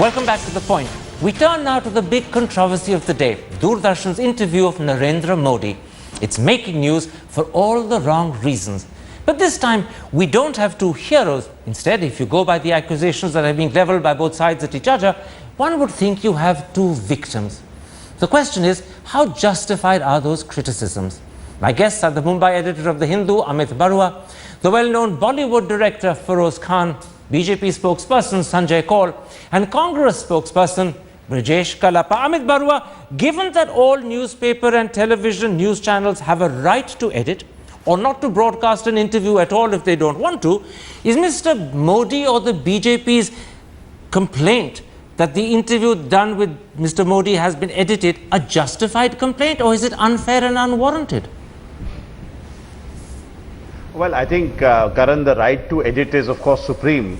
Welcome back to The Point. We turn now to the big controversy of the day, Doordarshan's interview of Narendra Modi. It's making news for all the wrong reasons. But this time, we don't have two heroes. Instead, if you go by the accusations that are being leveled by both sides at each other, one would think you have two victims. The question is, how justified are those criticisms? My guests are the Mumbai editor of The Hindu, Amit Barua, the well-known Bollywood director Feroz Khan, BJP spokesperson Sanjay Kaul, and Congress spokesperson Brijesh Kalapa. Amit Barua, given that all newspaper and television news channels have a right to edit or not to broadcast an interview at all if they don't want to, is Mr. Modi or the BJP's complaint that the interview done with Mr. Modi has been edited a justified complaint, or is it unfair and unwarranted? Well, I think, Karan, the right to edit is, of course, supreme.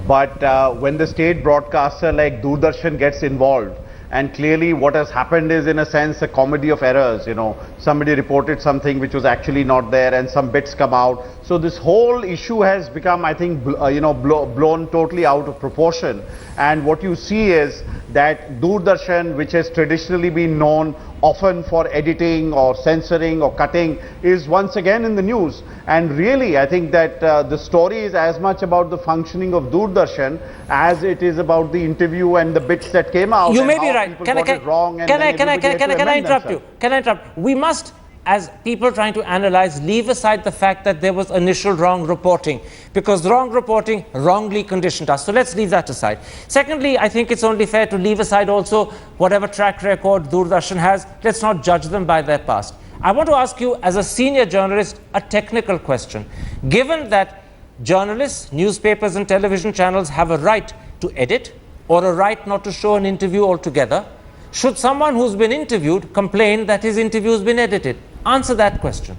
But when the state broadcaster like Doordarshan gets involved, and clearly what has happened is, in a sense, a comedy of errors. You know, somebody reported something which was actually not there, and some bits come out. So this whole issue has become, I think, blown totally out of proportion. And what you see is that Doordarshan, which has traditionally been known often for editing or censoring or cutting, is once again in the news. And really, I think that the story is as much about the functioning of Doordarshan as it is about the interview and the bits that came out. You may be right. Can I interrupt you? Can I interrupt? We must, as people trying to analyze, leave aside the fact that there was initial wrong reporting, because wrong reporting wrongly conditioned us. So let's leave that aside. Secondly, I think it's only fair to leave aside also whatever track record Doordarshan has. Let's not judge them by their past. I want to ask you, as a senior journalist, a technical question. Given that journalists, newspapers and television channels have a right to edit or a right not to show an interview altogether, should someone who's been interviewed complain that his interview has been edited? Answer that question.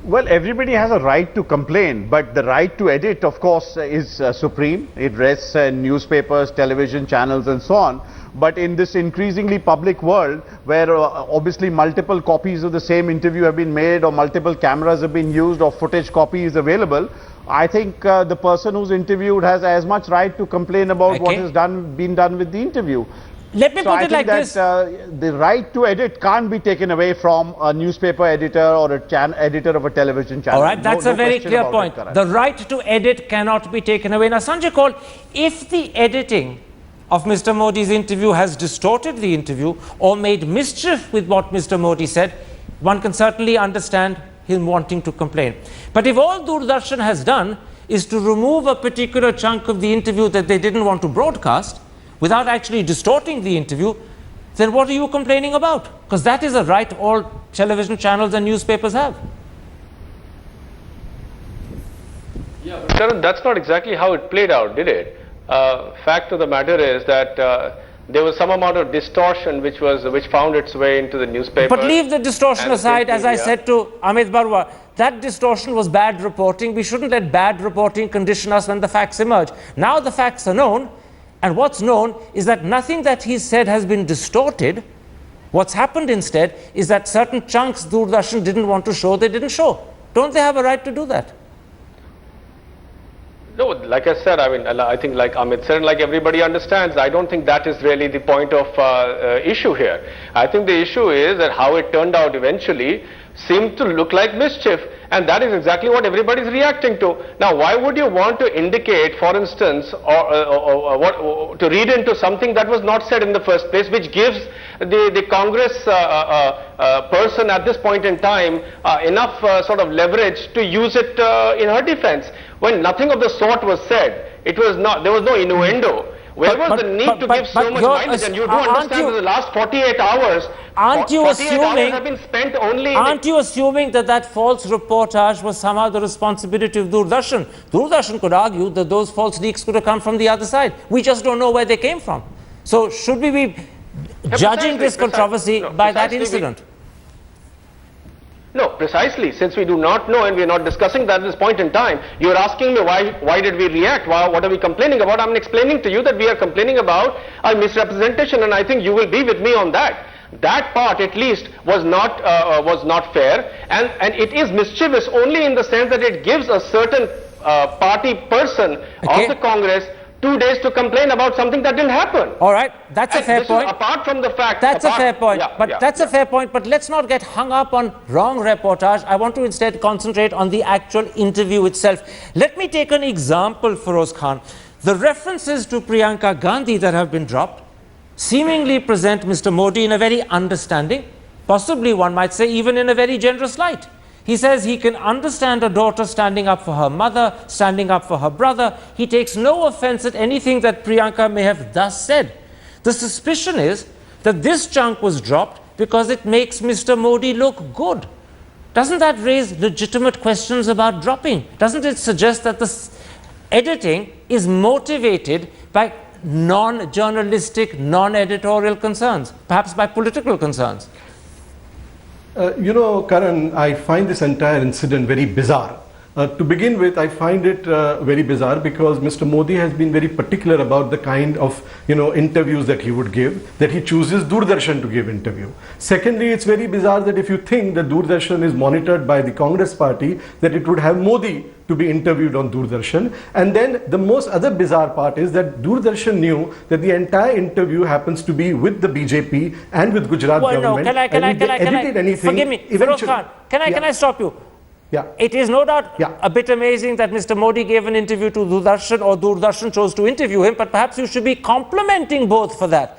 Well, everybody has a right to complain, but the right to edit, of course, is supreme. It rests in newspapers, television channels and so on. But in this increasingly public world, where obviously multiple copies of the same interview have been made, or multiple cameras have been used, or footage copy is available, I think the person who's interviewed has as much right to complain about what has been done with the interview. Let me put it like this. The right to edit can't be taken away from a newspaper editor or a editor of a television channel. All right, that's a very clear point. The right to edit cannot be taken away. Now, Sanjay Kaul, if the editing of Mr. Modi's interview has distorted the interview or made mischief with what Mr. Modi said, one can certainly understand him wanting to complain. But if all Doordarshan has done is to remove a particular chunk of the interview that they didn't want to broadcast without actually distorting the interview, then what are you complaining about? Because that is a right all television channels and newspapers have. Yeah, but Sharon, that's not exactly how it played out, did it? Fact of the matter is that there was some amount of distortion which found its way into the newspaper. But leave the distortion aside, as I said to Amit Barua, that distortion was bad reporting. We shouldn't let bad reporting condition us when the facts emerge. Now the facts are known, and what's known is that nothing that he said has been distorted. What's happened instead is that certain chunks Doordarshan didn't want to show, they didn't show. Don't they have a right to do that? No, like I said, I mean, I think like Amit said, like everybody understands, I don't think that is really the point of issue here. I think the issue is that how it turned out eventually seemed to look like mischief, and that is exactly what everybody is reacting to. Now, why would you want to indicate, for instance, or to read into something that was not said in the first place, which gives the Congress person at this point in time enough sort of leverage to use it in her defense? When nothing of the sort was said, it was not, there was no innuendo. Where was the need to give so much mileage? And you do understand that the last 48 hours, aren't you assuming, have been spent only aren't you assuming that that false reportage was somehow the responsibility of Doordarshan? Doordarshan could argue that those false leaks could have come from the other side. We just don't know where they came from. So should we be judging this controversy by that incident? No, precisely. Since we do not know and we are not discussing that at this point in time, you are asking me why did we react? What are we complaining about? I'm explaining to you that we are complaining about a misrepresentation, and I think you will be with me on that. That part, at least, was not fair, and it is mischievous only in the sense that it gives a certain party person of the Congress 2 days to complain about something that didn't happen. All right, that's a And fair this point. Is apart from the fact. That's a fair point. That's a fair point. But let's not get hung up on wrong reportage. I want to instead concentrate on the actual interview itself. Let me take an example, Feroz Khan. The references to Priyanka Gandhi that have been dropped seemingly present Mr. Modi in a very understanding, possibly one might say even in a very generous light. He says he can understand a daughter standing up for her mother, standing up for her brother. He takes no offense at anything that Priyanka may have thus said. The suspicion is that this chunk was dropped because it makes Mr. Modi look good. Doesn't that raise legitimate questions about dropping? Doesn't it suggest that the editing is motivated by non-journalistic, non-editorial concerns, perhaps by political concerns? Karan, I find this entire incident very bizarre. To begin with, I find it very bizarre because Mr. Modi has been very particular about the kind of interviews that he would give, that he chooses Doordarshan to give interview. Secondly, it's very bizarre that if you think that Doordarshan is monitored by the Congress party, that it would have Modi to be interviewed on Doordarshan. And then the most other bizarre part is that Doordarshan knew that the entire interview happens to be with the BJP and with Gujarat government. Forgive me, Feroz Khan, can I stop you? Yeah. It is no doubt a bit amazing that Mr. Modi gave an interview to Doordarshan or Doordarshan chose to interview him, but perhaps you should be complimenting both for that.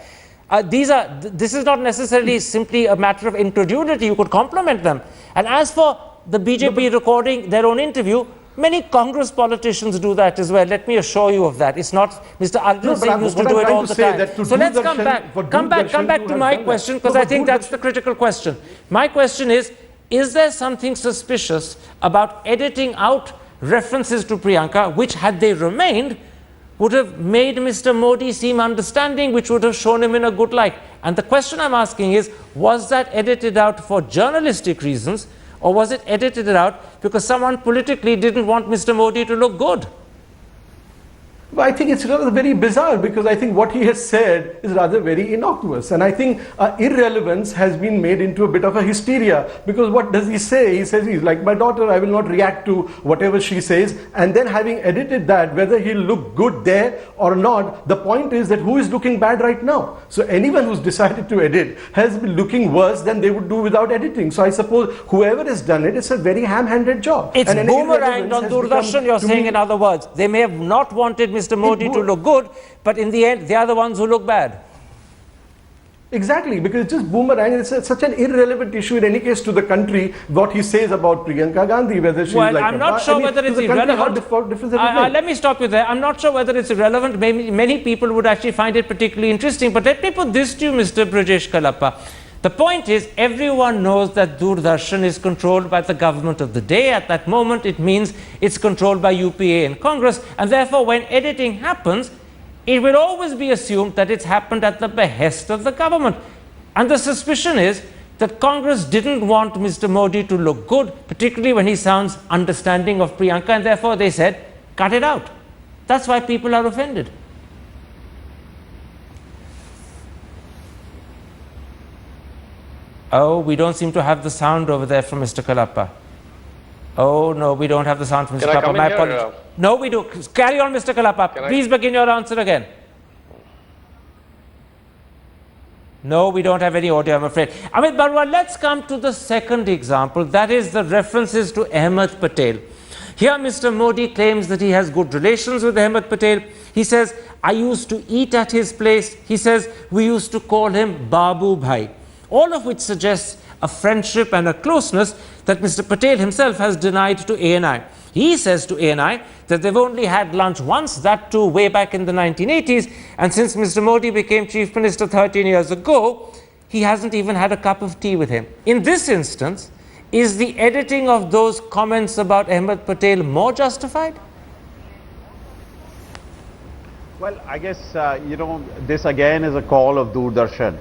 This is not necessarily simply a matter of incredulity. You could compliment them. And as for the BJP recording their own interview, many Congress politicians do that as well. Let me assure you of that. It's not Mr. Arjun Singh used to do it all the time. So let's come back to my question, because I think that's the critical question. My question is there something suspicious about editing out references to Priyanka, which, had they remained, would have made Mr. Modi seem understanding, which would have shown him in a good light? And the question I'm asking is, was that edited out for journalistic reasons, or was it edited out because someone politically didn't want Mr. Modi to look good? I think it's rather very bizarre, because I think what he has said is rather very innocuous, and I think irrelevance has been made into a bit of a hysteria. Because what does he say? He says he's like my daughter, I will not react to whatever she says. And then, having edited that, whether he'll look good there or not, the point is that who is looking bad right now? So anyone who's decided to edit has been looking worse than they would do without editing. So I suppose whoever has done it, it's a very ham-handed job. It's boomeranged on Doordarshan, you're saying, in other words. They may have not wanted Mr. Modi to look good, but in the end, they are the ones who look bad. Exactly, because it's just boomerang. It's such an irrelevant issue in any case to the country, what he says about Priyanka Gandhi, whether she's like... I'm not sure whether it's irrelevant. Let me stop you there. I'm not sure whether it's irrelevant. Maybe many people would actually find it particularly interesting. But let me put this to you, Mr. Brajesh Kalappa. The point is, everyone knows that Doordarshan is controlled by the government of the day. At that moment, it means it's controlled by UPA and Congress. And therefore, when editing happens, it will always be assumed that it's happened at the behest of the government. And the suspicion is that Congress didn't want Mr. Modi to look good, particularly when he sounds understanding of Priyanka, and therefore they said, cut it out. That's why people are offended. Oh, we don't seem to have the sound over there from Mr. Kalappa. Oh, no, we don't have the sound from Mr. Kalappa. My apologies. No, we do. Carry on, Mr. Kalappa. Please begin your answer again. No, we don't have any audio, I'm afraid. Amit Barwa, let's come to the second example. That is the references to Ahmed Patel. Here, Mr. Modi claims that he has good relations with Ahmed Patel. He says, I used to eat at his place. He says, we used to call him Babu Bhai. All of which suggests a friendship and a closeness that Mr. Patel himself has denied to ANI. He says to ANI that they've only had lunch once, that too way back in the 1980s, and since Mr. Modi became Chief Minister 13 years ago, he hasn't even had a cup of tea with him. In this instance, is the editing of those comments about Ahmed Patel more justified? Well, I guess, this again is a call of Doordarshan.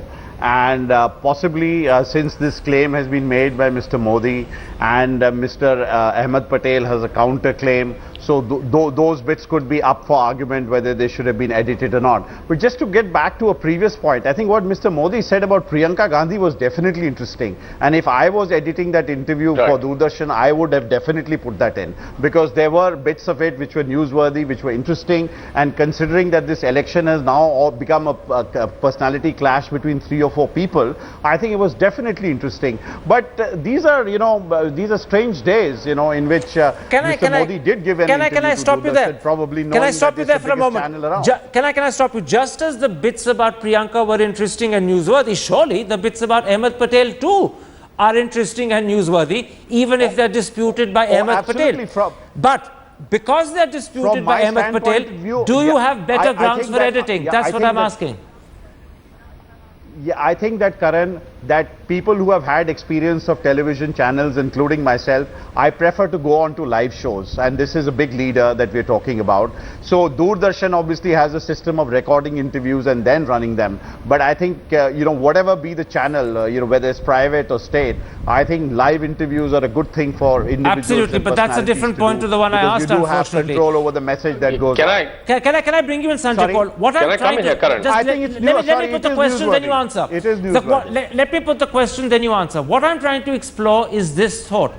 and possibly since this claim has been made by Mr. Modi and Mr. Ahmed Patel has a counter claim, so those bits could be up for argument whether they should have been edited or not. But just to get back to a previous point, I think what Mr. Modi said about Priyanka Gandhi was definitely interesting. And if I was editing that interview for Doordarshan, I would have definitely put that in, because there were bits of it which were newsworthy, which were interesting. And considering that this election has now become a personality clash between 3 or 4 people, I think it was definitely interesting. But these are, these are strange days, in which Mr. Modi did give an can I stop you there? Probably can I stop you there for a moment? Can I stop you? Just as the bits about Priyanka were interesting and newsworthy, surely the bits about Ahmed Patel too are interesting and newsworthy, even if they're disputed by Ahmed Patel. But because they're disputed by Ahmed Patel, do you have better grounds for editing? That's what I'm asking. Yeah, I think that, Karan, that people who have had experience of television channels, including myself, I prefer to go on to live shows, and this is a big leader that we're talking about. So Doordarshan obviously has a system of recording interviews and then running them. But I think, whatever be the channel, whether it's private or state, I think live interviews are a good thing for individuals. Absolutely, but that's a different point to the one I asked, you do have control over the message that goes on. Can I bring you in, Sanjay Paul? What I'm trying to... Let me put the question, then you answer. It is newsworthy. Let me put the question, then you answer. What I'm trying to explore is this thought.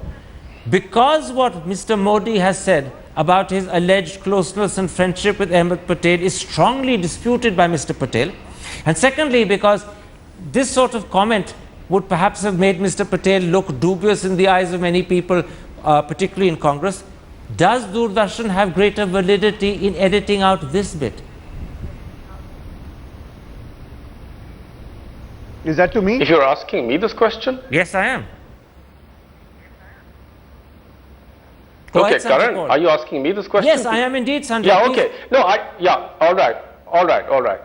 Because what Mr. Modi has said about his alleged closeness and friendship with Ahmed Patel is strongly disputed by Mr. Patel, and secondly, because this sort of comment would perhaps have made Mr. Patel look dubious in the eyes of many people, particularly in Congress, does Doordarshan have greater validity in editing out this bit? Is that to me? If you're asking me this question? Yes, I am. Okay, Karan, are you asking me this question? Yes, I am indeed, Sanjay. Yeah, okay. No, all right.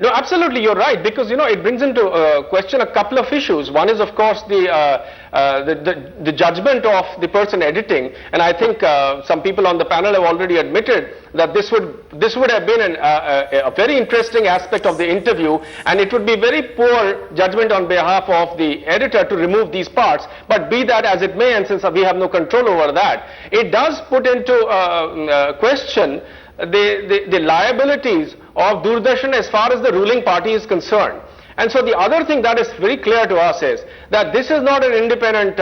No, absolutely, you're right, because, it brings into question a couple of issues. One is, of course, the judgment of the person editing, and I think some people on the panel have already admitted that this would have been a very interesting aspect of the interview, and it would be very poor judgment on behalf of the editor to remove these parts. But be that as it may, and since we have no control over that, it does put into question the liabilities of Doordarshan as far as the ruling party is concerned. And so the other thing that is very clear to us is that this is not an independent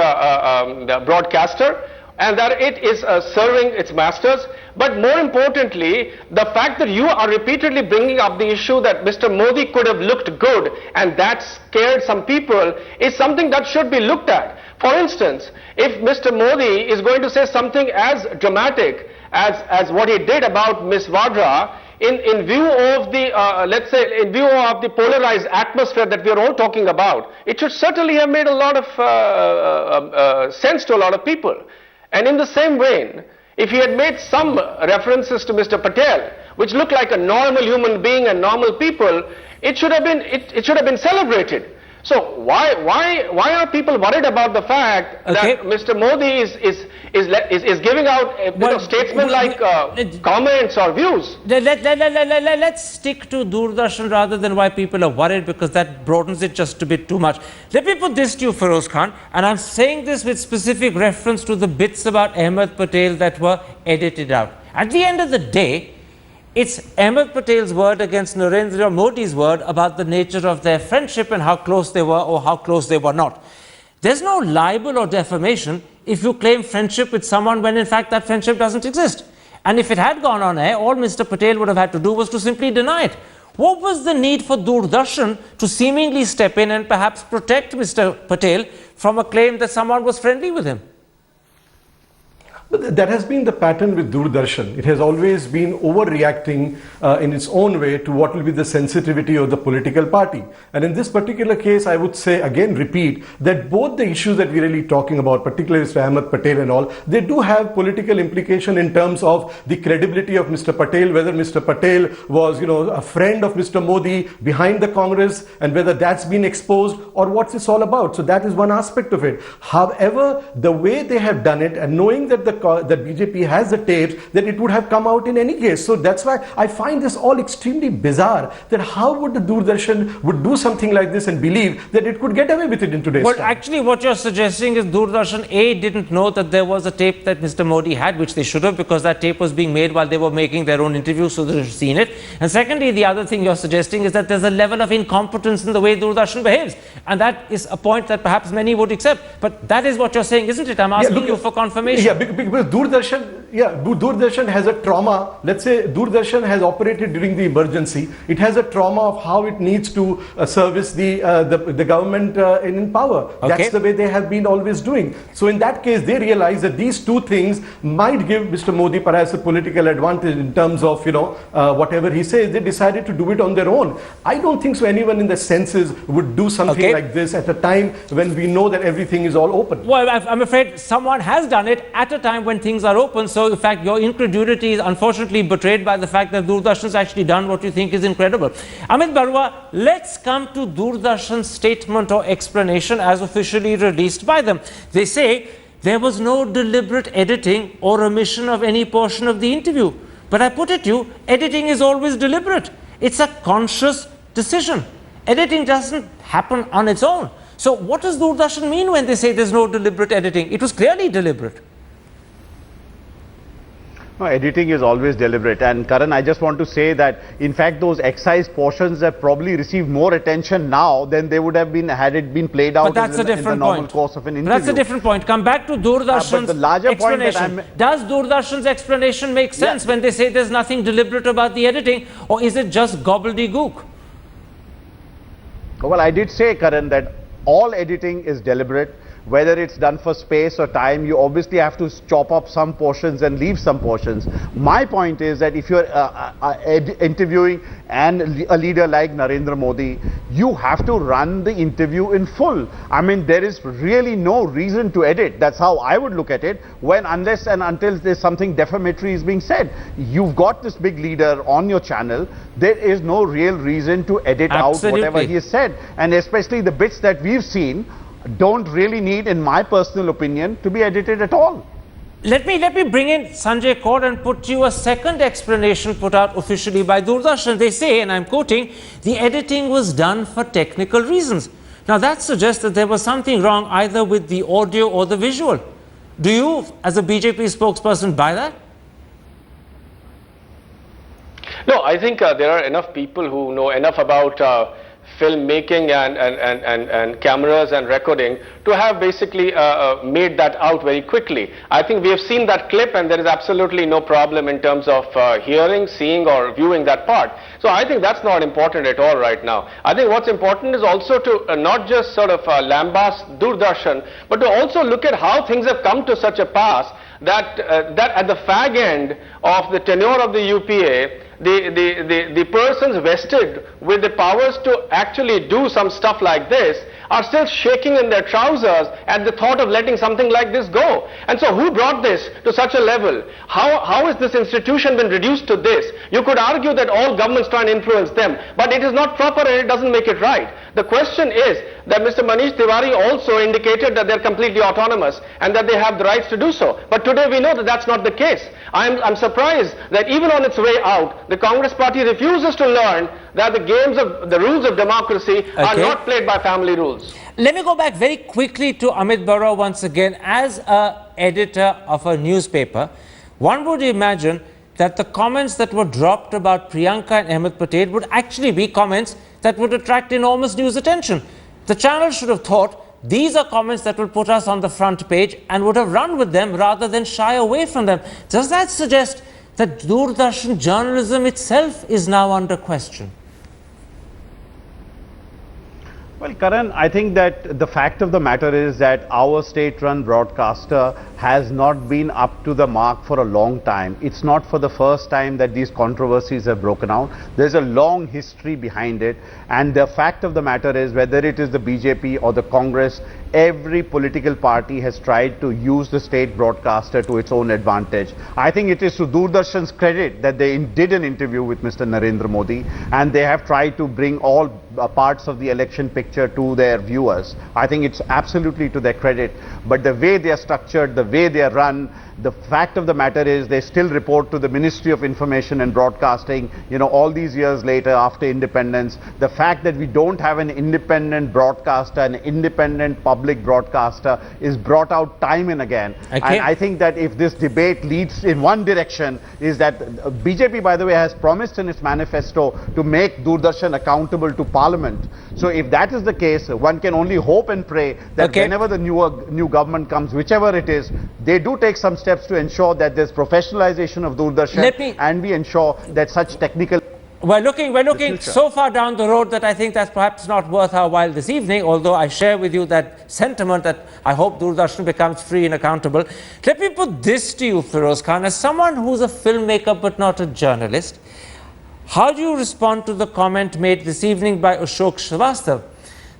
broadcaster, and that it is serving its masters. But more importantly, the fact that you are repeatedly bringing up the issue that Mr. Modi could have looked good and that scared some people is something that should be looked at. For instance, if Mr. Modi is going to say something as dramatic as what he did about Ms. Vadra, in view of the, let's say, in view of the polarized atmosphere that we are all talking about, it should certainly have made a lot of sense to a lot of people. And in the same vein, if he had made some references to Mr. Patel, which looked like a normal human being and normal people, it should have been celebrated. So why are people worried about the fact that Mr. Modi is giving out statesman-like comments or views? Let's stick to Doordarshan rather than why people are worried, because that broadens it just a bit too much. Let me put this to you, Feroz Khan, and I'm saying this with specific reference to the bits about Ahmed Patel that were edited out. At the end of the day, it's Ahmed Patel's word against Narendra Modi's word about the nature of their friendship and how close they were or how close they were not. There's no libel or defamation if you claim friendship with someone when in fact that friendship doesn't exist. And if it had gone on air, all Mr. Patel would have had to do was to simply deny it. What was the need for Doordarshan to seemingly step in and perhaps protect Mr. Patel from a claim that someone was friendly with him? But that has been the pattern with Doordarshan. It has always been overreacting in its own way to what will be the sensitivity of the political party. And in this particular case, I would say, again, repeat, that both the issues that we're really talking about, particularly Mr. Ahmed Patel and all, they do have political implication in terms of the credibility of Mr. Patel, whether Mr. Patel was, a friend of Mr. Modi behind the Congress, and whether that's been exposed or what's this all about. So that is one aspect of it. However, the way they have done it, and knowing that the that BJP has the tapes, then it would have come out in any case. So that's why I find this all extremely bizarre, that how would the Doordarshan would do something like this and believe that it could get away with it in today's Well, time. actually, what you're suggesting is Doordarshan A didn't know that there was a tape that Mr. Modi had, which they should have, because that tape was being made while they were making their own interview, so they should have seen it. And secondly, the other thing you're suggesting is that there's a level of incompetence in the way Doordarshan behaves, and that is a point that perhaps many would accept. But that is what you're saying, isn't it? I'm asking you for confirmation. Yeah, because Doordarshan has a trauma. Let's say Doordarshan has operated during the emergency. It has a trauma of how it needs to service the government in power. Okay. That's the way they have been always doing. So in that case, they realize that these two things might give Mr. Modi perhaps a political advantage in terms of, whatever he says. They decided to do it on their own. I don't think so anyone in the senses would do something like this at a time when we know that everything is all open. Well, I'm afraid someone has done it at a time when things are open. So, in fact, your incredulity is unfortunately betrayed by the fact that Doordarshan has actually done what you think is incredible. Amit Barua, let's come to Doordarshan's statement or explanation as officially released by them. They say there was no deliberate editing or omission of any portion of the interview. But I put it to you, editing is always deliberate. It's a conscious decision. Editing doesn't happen on its own. So what does Doordarshan mean when they say there's no deliberate editing? It was clearly deliberate. No, editing is always deliberate. And Karan, I just want to say that, in fact, those excise portions have probably received more attention now than they would have been had it been played out in the normal course of an interview. That's a different point. Come back to Doordarshan's explanation. Does Doordarshan's explanation make sense when they say there's nothing deliberate about the editing, or is it just gobbledygook? Well, I did say, Karan, that all editing is deliberate. Whether it's done for space or time, you obviously have to chop up some portions and leave some portions. My point is that if you're interviewing a leader like Narendra Modi, you have to run the interview in full. I mean, there is really no reason to edit. That's how I would look at it, unless and until there's something defamatory is being said. You've got this big leader on your channel. There is no real reason to edit out whatever he has said. And especially the bits that we've seen don't really need, in my personal opinion, to be edited at all. Let me bring in Sanjay Kaur and put you a second explanation put out officially by Doordarshan. They say, and I'm quoting, the editing was done for technical reasons. Now that suggests that there was something wrong either with the audio or the visual. Do you, as a BJP spokesperson, buy that? No, I think there are enough people who know enough about filmmaking and cameras and recording to have basically made that out very quickly. I think we have seen that clip and there is absolutely no problem in terms of hearing, seeing or viewing that part. So I think that's not important at all right now. I think what's important is also to not just sort of lambast Doordarshan, but to also look at how things have come to such a pass that at the fag end of the tenure of the UPA, the persons vested with the powers to actually do some stuff like this are still shaking in their trousers at the thought of letting something like this go. And so who brought this to such a level? How has this institution been reduced to this? You could argue that all governments try and influence them, but it is not proper and it doesn't make it right. The question is that Mr. Manish Tiwari also indicated that they're completely autonomous and that they have the rights to do so. But today we know that that's not the case. I'm surprised that even on its way out, the Congress party refuses to learn that the rules of democracy are not played by family rules. Let me go back very quickly to Amit Barua once again. As an editor of a newspaper, one would imagine that the comments that were dropped about Priyanka and Ahmed Patel would actually be comments that would attract enormous news attention. The channel should have thought, these are comments that will put us on the front page, and would have run with them rather than shy away from them. Does that suggest that Doordarshan journalism itself is now under question? Well, Karan, I think that the fact of the matter is that our state-run broadcaster has not been up to the mark for a long time. It's not for the first time that these controversies have broken out. There's a long history behind it. And the fact of the matter is, whether it is the BJP or the Congress, every political party has tried to use the state broadcaster to its own advantage. I think it is to Doordarshan's credit that they did an interview with Mr. Narendra Modi, and they have tried to bring all parts of the election picture to their viewers. I think it's absolutely to their credit. But the way they are structured, the way they are run, the fact of the matter is they still report to the Ministry of Information and Broadcasting, all these years later after independence. The fact that we don't have an independent broadcaster, an independent public broadcaster is brought out time and again. Okay. And I think that if this debate leads in one direction, is that BJP, by the way, has promised in its manifesto to make Doordarshan accountable to Parliament. So if that is the case, one can only hope and pray that whenever the new government comes, whichever it is, they do take some steps to ensure that there's professionalization of Doordarshan and we ensure that such technical... We're looking so far down the road that I think that's perhaps not worth our while this evening, although I share with you that sentiment that I hope Doordarshan becomes free and accountable. Let me put this to you, Feroz Khan, as someone who's a filmmaker but not a journalist. How do you respond to the comment made this evening by Ashok Srivastav,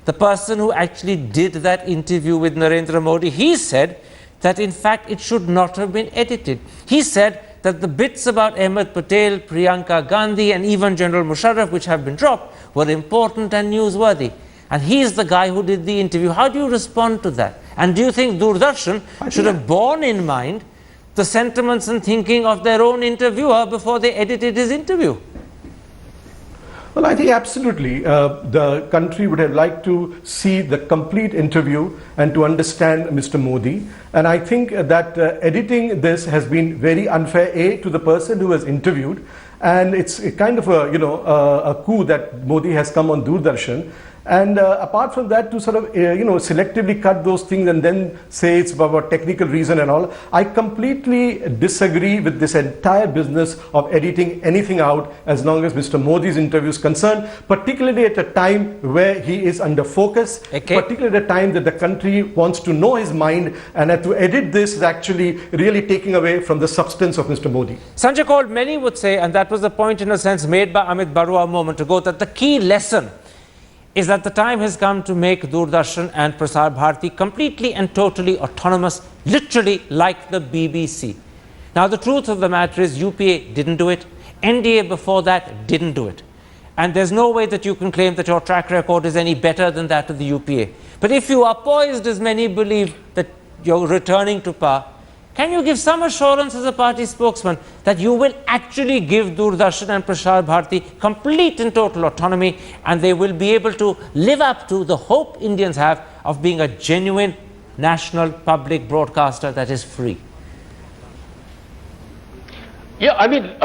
the person who actually did that interview with Narendra Modi? He said that in fact it should not have been edited. He said that the bits about Ahmed Patel, Priyanka Gandhi and even General Musharraf which have been dropped were important and newsworthy. And he is the guy who did the interview. How do you respond to that? And do you think Doordarshan should have borne in mind the sentiments and thinking of their own interviewer before they edited his interview? Well, I think absolutely. The country would have liked to see the complete interview and to understand Mr. Modi. And I think that editing this has been very unfair, to the person who was interviewed. And it's a kind of a coup that Modi has come on Doordarshan. And apart from that, to sort of, selectively cut those things and then say it's about technical reason and all, I completely disagree with this entire business of editing anything out as long as Mr. Modi's interview is concerned, particularly at a time where he is under focus, particularly at a time that the country wants to know his mind, and to edit this is actually really taking away from the substance of Mr. Modi. Sanjay Kaul, many would say, and that was the point in a sense made by Amit Barua a moment ago, that the key lesson is that the time has come to make Doordarshan and Prasar Bharati completely and totally autonomous, literally like the BBC. Now, the truth of the matter is UPA didn't do it. NDA before that didn't do it. And there's no way that you can claim that your track record is any better than that of the UPA. But if you are poised, as many believe, that you're returning to power, can you give some assurance as a party spokesman that you will actually give Doordarshan and Prasar Bharati complete and total autonomy, and they will be able to live up to the hope Indians have of being a genuine national public broadcaster that is free? Yeah, I mean,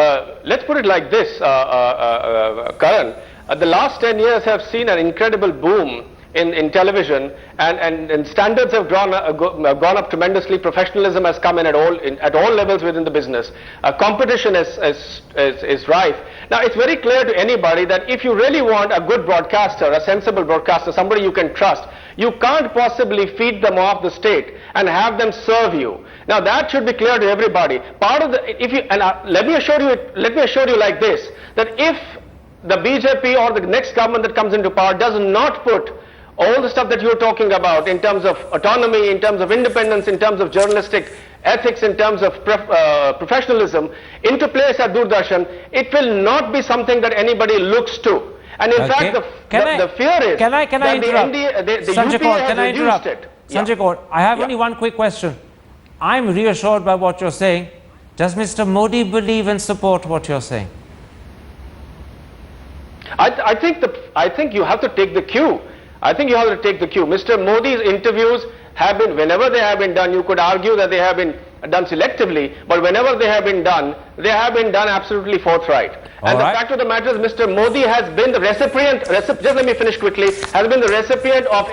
let's put it like this, Karan. The last 10 years have seen an incredible boom in television, and standards have gone up tremendously. Professionalism has come in at all levels within the business. Competition is rife. Now, it's very clear to anybody that if you really want a good broadcaster, a sensible broadcaster, somebody you can trust, you can't possibly feed them off the state and have them serve you. Now, that should be clear to everybody. Part of the, let me assure you like this, that if the BJP or the next government that comes into power does not put all the stuff that you're talking about in terms of autonomy, in terms of independence, in terms of journalistic ethics, in terms of professionalism into place at Doordarshan, it will not be something that anybody looks to. And in fact, the fear is that the UPA has reduced it. Sanjay Kaul, I have only one quick question. I'm reassured by what you're saying. Does Mr. Modi believe and support what you're saying? I think you have to take the cue. Mr. Modi's interviews have been, whenever they have been done, you could argue that they have been done selectively, but whenever they have been done absolutely forthright. And the fact of the matter is, Mr. Modi has been the recipient, just let me finish quickly, has been the recipient of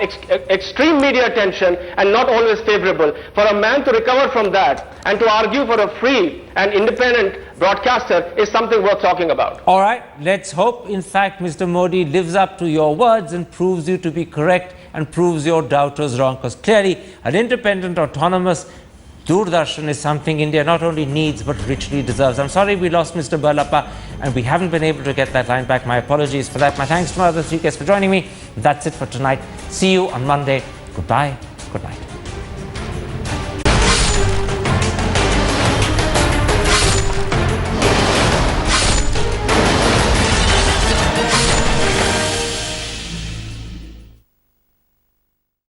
extreme media attention and not always favorable. For a man to recover from that and to argue for a free and independent broadcaster is something worth talking about. All right, let's hope, in fact, Mr. Modi lives up to your words and proves you to be correct and proves your doubters wrong, because clearly an independent, autonomous Doordarshan is something India not only needs but richly deserves. I'm sorry we lost Mr. Barlappa and we haven't been able to get that line back. My apologies for that. My thanks to my other three guests for joining me. That's it for tonight. See you on Monday. Goodbye. Good night.